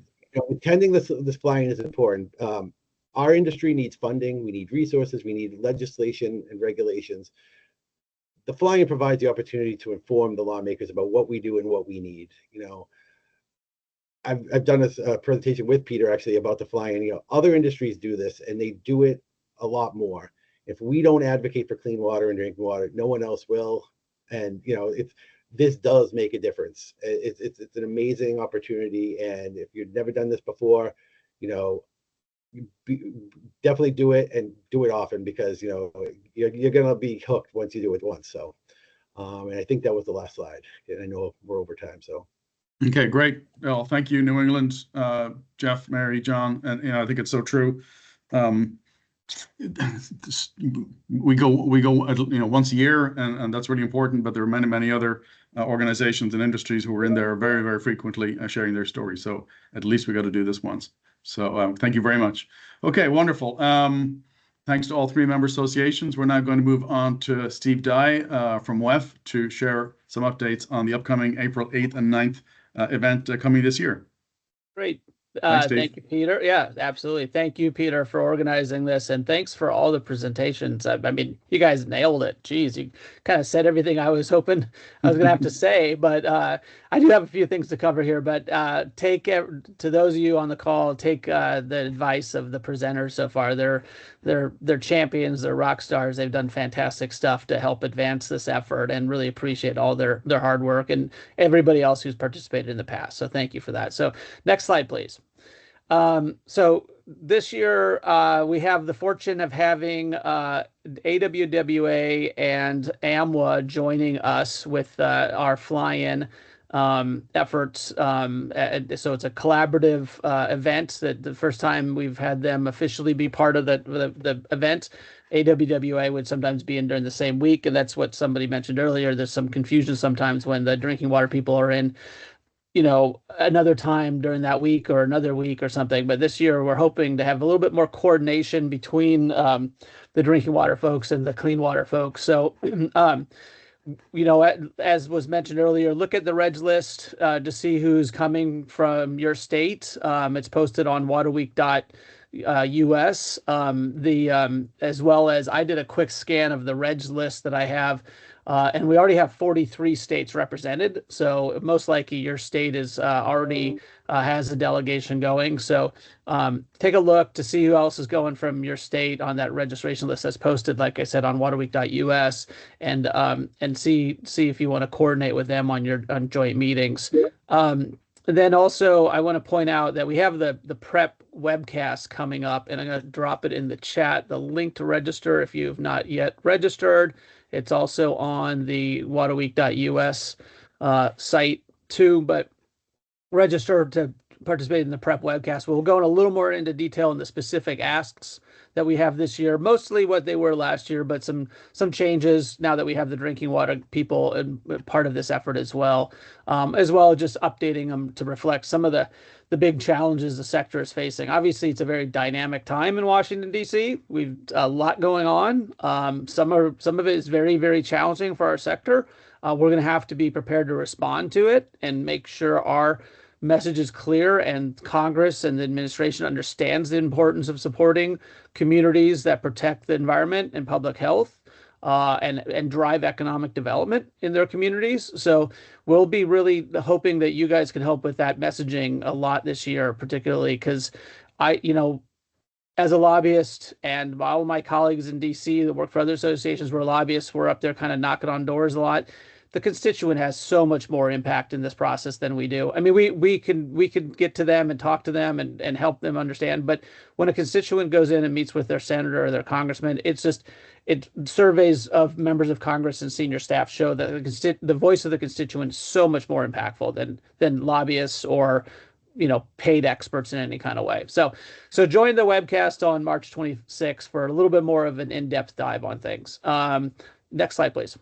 Attending this flying is important. Our industry needs funding. We need resources. We need legislation and regulations. The flying provides the opportunity to inform the lawmakers about what we do and what we need. I've done a presentation with Peter actually about the flying. Other industries do this and they do it a lot more. If we don't advocate for clean water and drinking water, no one else will. And this does make a difference. It's an amazing opportunity. And if you've never done this before, definitely do it and do it often, because you're gonna be hooked once you do it once. So and I think that was the last slide, and I know we're over time. So okay, great. Well, thank you, New England, Jeff, Mary, John, and I think it's so true. We go once a year, and that's really important, but there are many other organizations and industries who are in there very, very frequently sharing their stories. So at least we got to do this once. So thank you very much. Okay, wonderful. Thanks to all three member associations. We're now going to move on to Steve Dye from WEF to share some updates on the upcoming April 8th and 9th event coming this year. Great. Thanks, thank you, Peter. Yeah, absolutely. Thank you, Peter, for organizing this. And thanks for all the presentations. I mean, you guys nailed it. Geez, you kind of said everything I was hoping I was going to have to say. But I do have a few things to cover here. But to those of you on the call, take the advice of the presenters so far. They're champions. They're rock stars. They've done fantastic stuff to help advance this effort, and really appreciate all their hard work and everybody else who's participated in the past. So thank you for that. So next slide, please. So this year we have the fortune of having AWWA and AMWA joining us with our fly-in efforts. So it's a collaborative event that the first time we've had them officially be part of the event. AWWA would sometimes be in during the same week, and that's what somebody mentioned earlier. There's some confusion sometimes when the drinking water people are in, another time during that week or another week or something. But this year we're hoping to have a little bit more coordination between the drinking water folks and the clean water folks. So, as was mentioned earlier, look at the reg list to see who's coming from your state. It's posted on waterweek.us. As well as I did a quick scan of the reg list that I have. And we already have 43 states represented. So most likely your state is already has a delegation going. So take a look to see who else is going from your state on that registration list that's posted, like I said, on waterweek.us, and see if you want to coordinate with them on joint meetings. And then also I want to point out that we have the prep webcast coming up, and I'm going to drop it in the chat, the link to register if you've not yet registered. It's also on the waterweek.us site too, but register to participate in the prep webcast. We'll go in a little more into detail in the specific asks that we have this year, mostly what they were last year, but some changes now that we have the drinking water people and part of this effort as well just updating them to reflect some of the big challenges the sector is facing. Obviously, it's a very dynamic time in Washington, D.C. We've a lot going on. Some of it is very, very challenging for our sector. We're going to have to be prepared to respond to it and make sure our message is clear and Congress and the administration understands the importance of supporting communities that protect the environment and public health. And drive economic development in their communities. So we'll be really hoping that you guys can help with that messaging a lot this year, particularly because as a lobbyist and all of my colleagues in DC that work for other associations where lobbyists were up there kind of knocking on doors a lot, the constituent has so much more impact in this process than we do. I mean, we can get to them and talk to them and help them understand. But when a constituent goes in and meets with their senator or their congressman, surveys of members of Congress and senior staff show that the voice of the constituent is so much more impactful than lobbyists or paid experts in any kind of way. So join the webcast on March 26th for a little bit more of an in-depth dive on things. Next slide, please.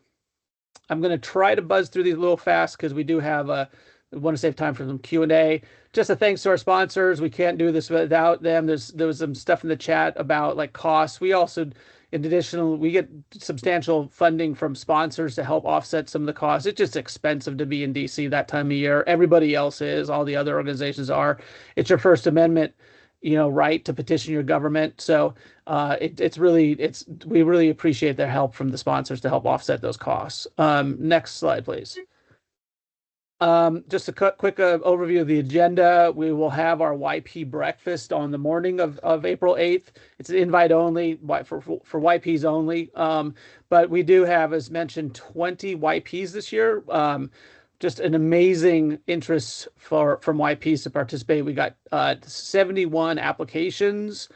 I'm going to try to buzz through these a little fast because we do have I want to save time for some Q&A. Just a thanks to our sponsors. We can't do this without them. There was some stuff in the chat about like costs. We also, in addition, we get substantial funding from sponsors to help offset some of the costs. It's just expensive to be in DC that time of year. Everybody else is. All the other organizations are. It's your First Amendment right to petition your government. So we really appreciate their help from the sponsors to help offset those costs. Next slide, please. Just a quick overview of the agenda. We will have our YP breakfast on the morning of April 8th. It's invite only for YPs only. But we do have, as mentioned, 20 YPs this year. Just an amazing interest from YPs to participate. We got 71 applications,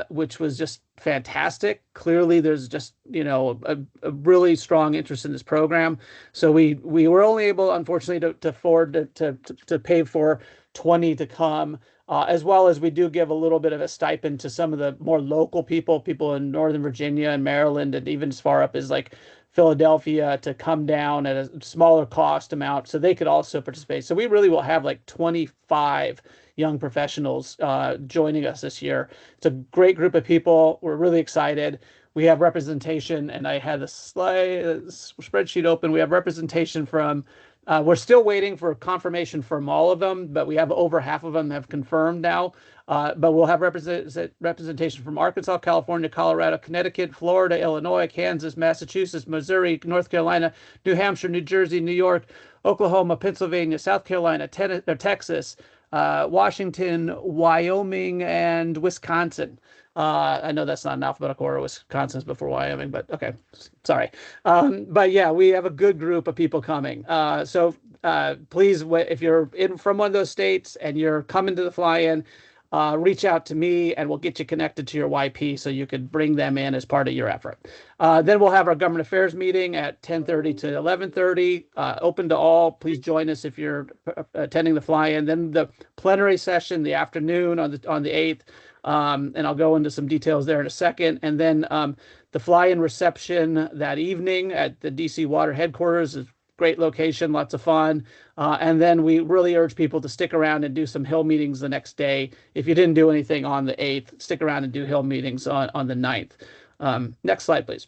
which was just fantastic. Clearly, there's just a really strong interest in this program. So we were only able, unfortunately, to afford to pay for 20 to come, as well as we do give a little bit of a stipend to some of the more local people in Northern Virginia and Maryland, and even as far up as like Philadelphia to come down at a smaller cost amount so they could also participate. So we really will have like 25 young professionals joining us this year. It's a great group of people. We're really excited. We have representation, and I had a spreadsheet open. We have representation from, we're still waiting for confirmation from all of them, but we have over half of them have confirmed now. But we'll have representation from Arkansas, California, Colorado, Connecticut, Florida, Illinois, Kansas, Massachusetts, Missouri, North Carolina, New Hampshire, New Jersey, New York, Oklahoma, Pennsylvania, South Carolina, Texas, Washington, Wyoming, and Wisconsin. I know that's not in alphabetical order. Wisconsin's before Wyoming, but okay, sorry. But yeah, we have a good group of people coming. So please, if you're from one of those states and you're coming to the fly-in, reach out to me and we'll get you connected to your YP so you can bring them in as part of your effort. Then we'll have our government affairs meeting at 10:30 to 11:30, open to all. Please join us if you're attending the fly-in. Then the plenary session, the afternoon on the 8th, and I'll go into some details there in a second. And then the fly-in reception that evening at the DC Water headquarters is great location, lots of fun. And then we really urge people to stick around and do some Hill meetings the next day. If you didn't do anything on the 8th, stick around and do Hill meetings on the 9th. Next slide, please.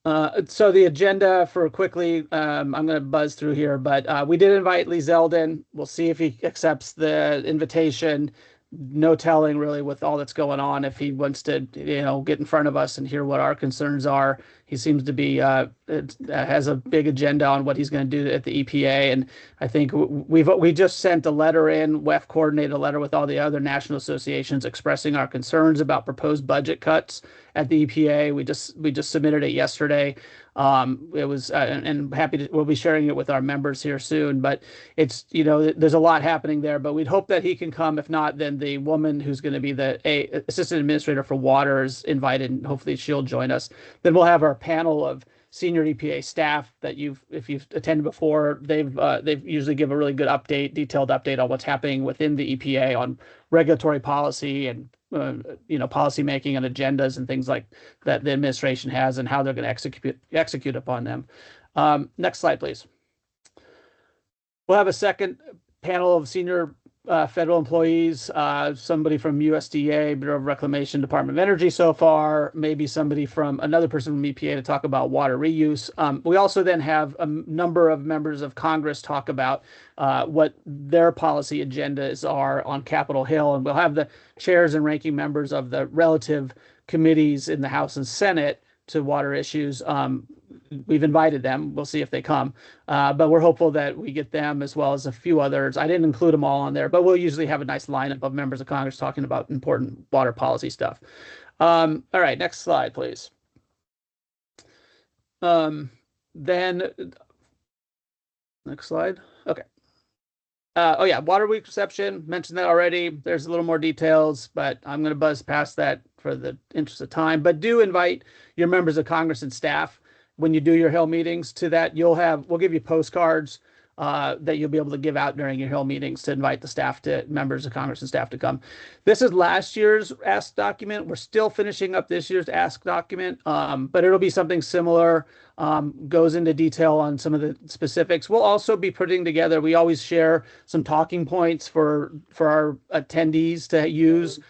So the agenda for quickly, I'm going to buzz through here, but we did invite Lee Zeldin. We'll see if he accepts the invitation. No telling really with all that's going on if he wants to, get in front of us and hear what our concerns are. He seems to be has a big agenda on what he's going to do at the EPA, and I think we just sent a letter in. WEF coordinated a letter with all the other national associations expressing our concerns about proposed budget cuts at the EPA. We just submitted it yesterday. It was and we'll be sharing it with our members here soon, but it's there's a lot happening there, but we'd hope that he can come. If not, then the woman who's going to be the assistant administrator for water is invited, and hopefully she'll join us. Then we'll have our panel of senior EPA staff that if you've attended before. They've usually give a really good detailed update on what's happening within the EPA on regulatory policy and policy making and agendas and things like that the administration has and how they're going to execute upon them. Next slide, please. We'll have a second panel of senior federal employees, somebody from USDA, Bureau of Reclamation, Department of Energy so far, maybe somebody from another person from EPA to talk about water reuse. We also then have a number of members of Congress talk about what their policy agendas are on Capitol Hill, and we'll have the chairs and ranking members of the relative committees in the House and Senate to water issues. We've invited them. We'll see if they come. But we're hopeful that we get them as well as a few others. I didn't include them all on there, but we'll usually have a nice lineup of members of Congress talking about important water policy stuff. All right, next slide, please. Then, next slide. Okay. Oh yeah, Water Week reception, mentioned that already. There's a little more details, but I'm going to buzz past that for the interest of time. But do invite your members of Congress and staff when you do your Hill meetings to that. We'll give you postcards that you'll be able to give out during your Hill meetings to invite the members of Congress and staff to come. This is last year's ask document. We're still finishing up this year's ask document, but it'll be something similar. Goes into detail on some of the specifics. We'll also be putting together, we always share some talking points for our attendees to use.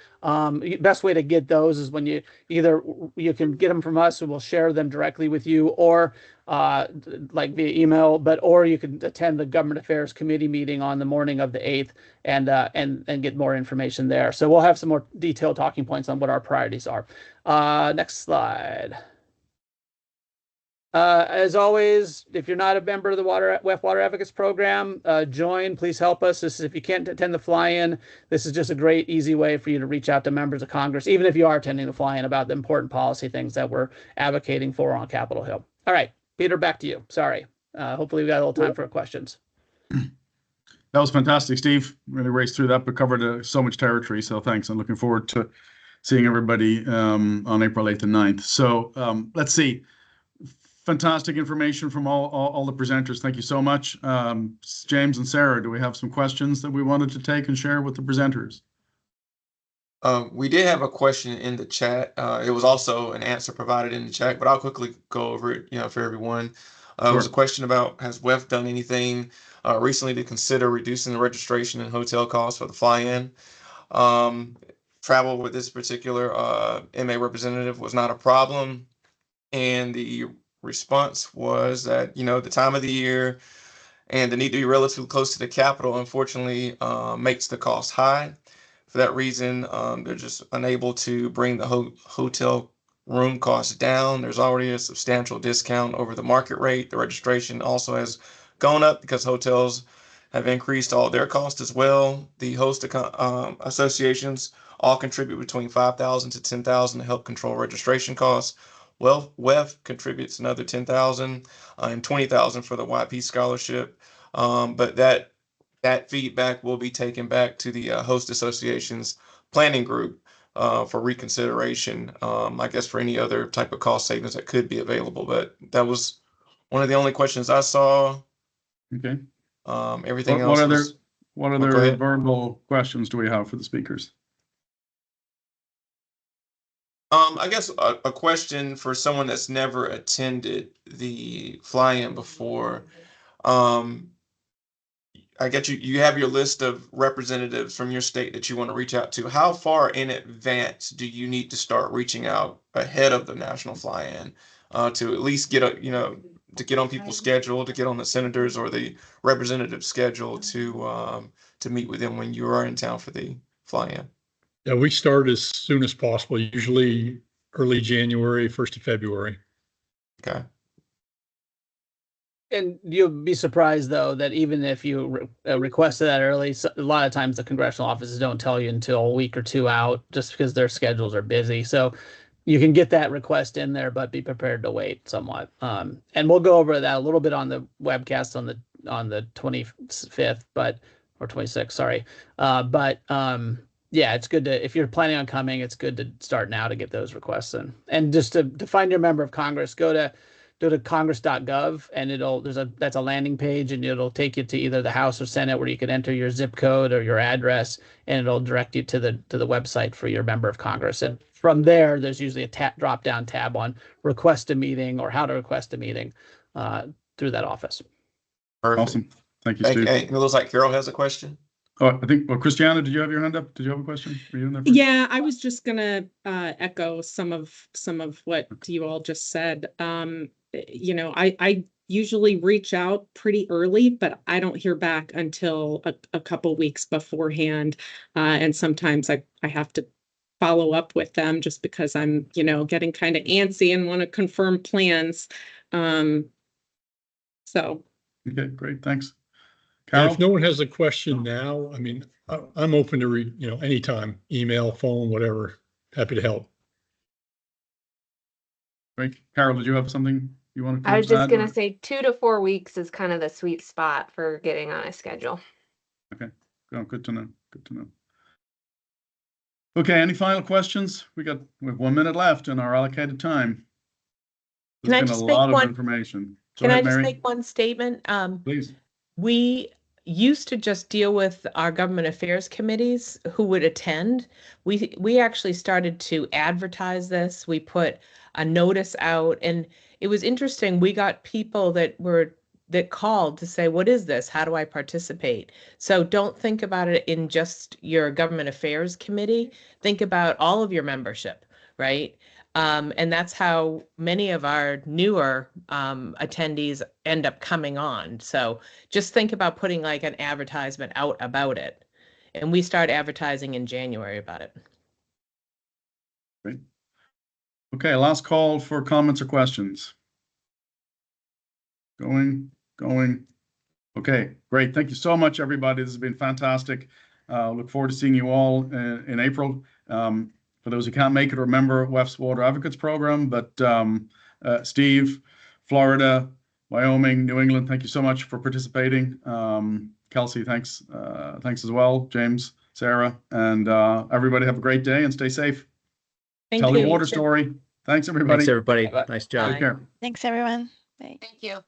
Best way to get those is when you can get them from us and we'll share them directly with you, or like via email, or you can attend the Government Affairs Committee meeting on the morning of the 8th and get more information there. So we'll have some more detailed talking points on what our priorities are. Next slide. As always, if you're not a member of the WEF Water Advocates Program, join. Please help us. If you can't attend the fly-in, this is just a great, easy way for you to reach out to members of Congress, even if you are attending the fly-in, about the important policy things that we're advocating for on Capitol Hill. All right, Peter, back to you. Sorry. Hopefully we got a little time for questions. That was fantastic, Steve. Really raced through that, but covered so much territory. So thanks. I'm looking forward to seeing everybody on April 8th and 9th. So let's see. Fantastic information from all the presenters. Thank you so much. James and Sarah, do we have some questions that we wanted to take and share with the presenters? We did have a question in the chat. It was also an answer provided in the chat, but I'll quickly go over it, for everyone. It was a question about, has WEF done anything recently to consider reducing the registration and hotel costs for the fly-in? Travel with this particular MA representative was not a problem, and the response was that the time of the year and the need to be relatively close to the Capitol unfortunately makes the cost high. For that reason, they're just unable to bring the hotel room costs down. There's already a substantial discount over the market rate. The registration also has gone up because hotels have increased all their costs as well. The host associations all contribute between $5,000 to $10,000 to help control registration costs. Well, WEF contributes another $10,000 and $20,000 for the YP scholarship, but that that feedback will be taken back to the host association's planning group for reconsideration, I guess for any other type of cost savings that could be available. But that was one of the only questions I saw. Okay. Everything What else other was. what go other ahead. verbal questions do we have for the speakers? I guess a question for someone that's never attended the fly-in before. I get you have your list of representatives from your state that you want to reach out to. How far in advance do you need to start reaching out ahead of the national fly-in to at least get to get on people's schedule, to get on the senators or the representative schedule to meet with them when you are in town for the fly-in? Yeah, we start as soon as possible, usually early January, 1st of February. Okay. And you'll be surprised, though, that even if you requested that early, a lot of times the congressional offices don't tell you until a week or two out, just because their schedules are busy. So you can get that request in there, but be prepared to wait somewhat. And we'll go over that a little bit on the webcast on the 25th, or 26th, sorry. Yeah, it's good to, if you're planning on coming, it's good to start now to get those requests in. And just to find your member of Congress, go to congress.gov, and that's a landing page, and it'll take you to either the House or Senate, where you can enter your zip code or your address, and it'll direct you to the website for your member of Congress. And from there, there's usually a drop down tab on request a meeting or how to request a meeting through that office. Perfect. Awesome. Thank you, Steve. It looks like Carol has a question. Oh, I think, Christiana, did you have your hand up? Did you have a question? Were you in there first? Yeah, I was just gonna echo some of what you all just said. I usually reach out pretty early, but I don't hear back until a couple weeks beforehand. And sometimes I have to follow up with them just because I'm, getting kind of antsy and want to confirm plans. So. Okay, great. Thanks. And Carol? if no one has a question now, I mean, I'm open to anytime, email, phone, whatever. Happy to help. Great. Carol, did you have something you want to I was just add, gonna or- say 2 to 4 weeks is kind of the sweet spot for getting on a schedule. Okay. Oh, good to know. Good to know. Okay, any final questions? We have 1 minute left in our allocated time. Can I There's been just a make lot of one- information. Go Can I ahead, just Mary. make one statement? Please. We used to just deal with our government affairs committees who would attend. We actually started to advertise this. We put a notice out, and it was interesting. We got people that called to say, what is this? How do I participate? So don't think about it in just your government affairs committee. Think about all of your membership, right? And that's how many of our newer attendees end up coming on. So just think about putting like an advertisement out about it. And we start advertising in January about it. Great. Okay, last call for comments or questions. Going. Okay, great. Thank you so much, everybody. This has been fantastic. Look forward to seeing you all in April. For those who can't make it, remember WEF's Water Advocates Program, but Steve, Florida, Wyoming, New England, thank you so much for participating. Kelsey, thanks as well. James, Sarah, and everybody have a great day and stay safe. Thank Tell you. your water story. Thanks, everybody. Thanks, everybody. Bye-bye. Nice job. Take care. Thanks, everyone. Bye. Thank you.